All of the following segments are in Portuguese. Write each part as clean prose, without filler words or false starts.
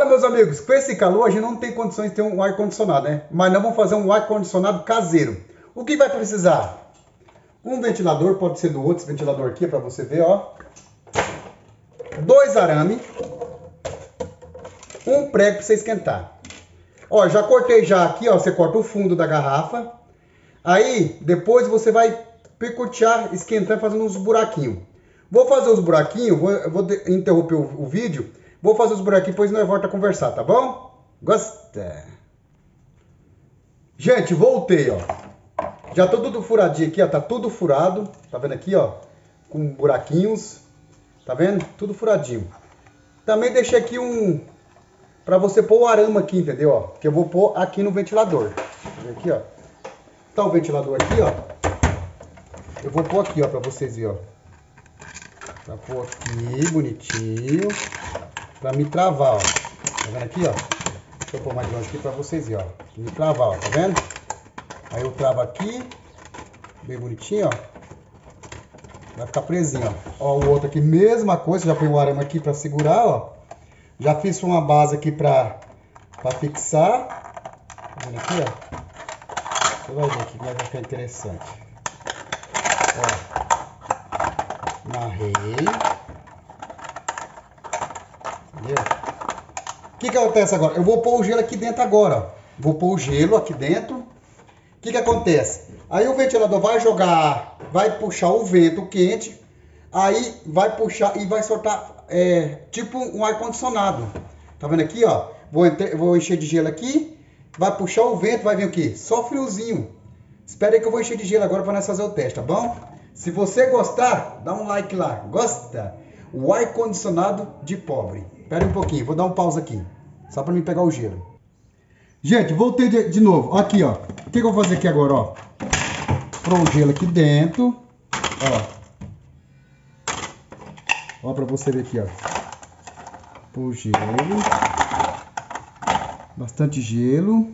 Olha, meus amigos, com esse calor a gente não tem condições de ter um ar-condicionado, né? Mas nós vamos fazer um ar-condicionado caseiro. O que vai precisar? Um ventilador, pode ser do outro, esse ventilador aqui, para você ver, ó. 2 arames. Um prego para você esquentar. Ó, já cortei já aqui, ó. Você corta o fundo da garrafa. Aí, depois você vai picotear, esquentando, fazendo uns buraquinhos. Vou fazer os buraquinhos, vou interromper o vídeo. Vou fazer os buraquinhos, depois nós voltamos a conversar, tá bom? Gosta? Gente, voltei, ó. Já tô tudo furadinho aqui, ó. Tá tudo furado. Tá vendo aqui, ó? Com buraquinhos. Tá vendo? Tudo furadinho. Também deixei aqui pra você pôr o arame aqui, entendeu? Ó, que eu vou pôr aqui no ventilador. Aqui, ó. Tá o ventilador aqui, ó. Eu vou pôr aqui, ó, pra vocês verem, ó. Pra pôr aqui, bonitinho. Pra me travar, ó. Tá vendo aqui, ó? Deixa eu pôr mais longe aqui pra vocês verem, ó. Me travar, ó. Tá vendo? Aí eu travo aqui. Bem bonitinho, ó. Vai ficar presinho, ó. Ó, o outro aqui, mesma coisa. Já põe o arame aqui pra segurar, ó. Já fiz uma base aqui pra fixar. Tá vendo aqui, ó? Você vai ver aqui, vai ficar interessante. Ó. Amarrei. Entendeu? O que acontece agora? Eu vou pôr o gelo aqui dentro agora, ó. Vou pôr o gelo aqui dentro. O que acontece? Aí o ventilador vai jogar, vai puxar o vento quente. Aí vai puxar e vai soltar tipo um ar-condicionado. Tá vendo aqui, ó? Vou encher de gelo aqui. Vai puxar o vento, vai vir o quê? Só friozinho. Espera aí que eu vou encher de gelo agora para nós fazer o teste, tá bom? Se você gostar, dá um like lá. Gosta? O ar-condicionado de pobre. Espera um pouquinho, vou dar um pausa aqui. Só para mim pegar o gelo. Gente, voltei de novo. Aqui, ó. O que eu vou fazer aqui agora, ó? Pôr o gelo aqui dentro. Ó. Ó pra você ver aqui, ó. Pôr o gelo. Bastante gelo.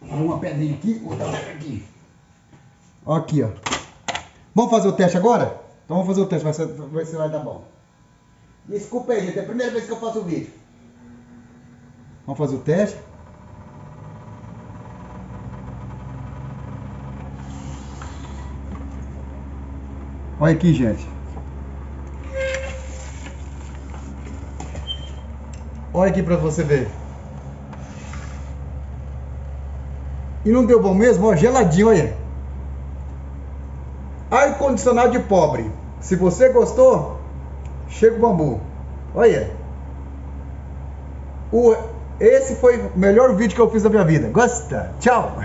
Uma pedrinha aqui, outra pedra aqui. Ó aqui, ó. Vamos fazer o teste agora? Então vamos fazer o teste, vai ver se vai dar bom. Desculpa aí, gente. É a primeira vez que eu faço o vídeo. Vamos fazer o teste. Olha aqui, gente. Olha aqui pra você ver. E não deu bom mesmo? Ó, geladinho, olha. Ar-condicionado de pobre. Se você gostou, chega o bambu. Olha. Esse foi o melhor vídeo que eu fiz na minha vida. Gosta? Tchau.